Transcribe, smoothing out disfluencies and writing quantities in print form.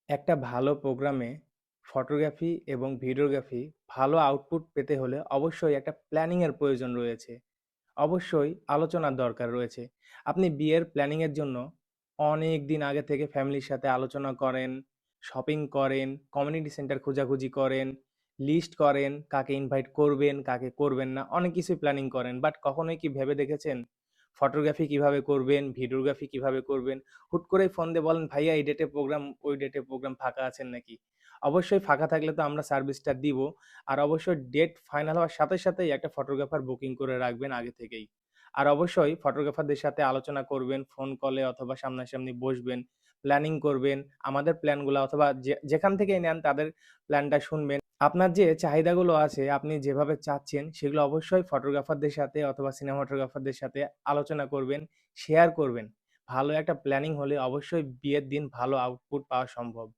একটা ভালো প্রোগ্রামে ফটোগ্রাফি এবং ভিডিওগ্রাফি ভালো আউটপুট পেতে হলে অবশ্যই একটা প্ল্যানিং এর প্রয়োজন রয়েছে। অবশ্যই আলোচনার দরকার রয়েছে। আপনি বিয়ের প্ল্যানিং এর জন্য অনেক দিন আগে থেকে ফ্যামিলির সাথে আলোচনা করেন, শপিং করেন, কমিউনিটি সেন্টার খোঁজাখুঁজি করেন, লিস্ট করেন, কাকে ইনভাইট করবেন, কাকে করবেন না, অনেক কিছুই প্ল্যানিং করেন। বাট কখনোই কি ভেবে দেখেছেন ফটোগ্রাফি কিভাবে করবেন, ভিডিওগ্রাফি কিভাবে করবেন? হুট করেই ফোন দিয়ে বলেন, "ভাইয়া এই ডেটে প্রোগ্রাম, ওই ডেটে প্রোগ্রাম ফাঁকা আছেন নাকি?" অবশ্যই ফাঁকা থাকলে তো আমরা সার্ভিসটা দিব। আর অবশ্যই ডেট ফাইনাল হওয়ার সাথে সাথেই একটা ফটোগ্রাফার বুকিং করে রাখবেন আগে থেকেই। আর অবশ্যই ফটোগ্রাফারদের সাথে আলোচনা করবেন, ফোন কলে অথবা সামনাসামনি বসবেন, প্ল্যানিং করবেন। আমাদের প্ল্যানগুলা অথবা যেখান থেকেই নেন তাদের প্ল্যানটা শুনবেন। আপনার যে চাহিদাগুলো আছে, আপনি যেভাবে চাচ্ছেন সেগুলো অবশ্যই ফটোগ্রাফারদের সাথে অথবা সিনেমাটোগ্রাফারদের সাথে আলোচনা করবেন, শেয়ার করবেন। ভালো একটা প্ল্যানিং হলে অবশ্যই বিয়ের দিন ভালো আউটপুট পাওয়া সম্ভব।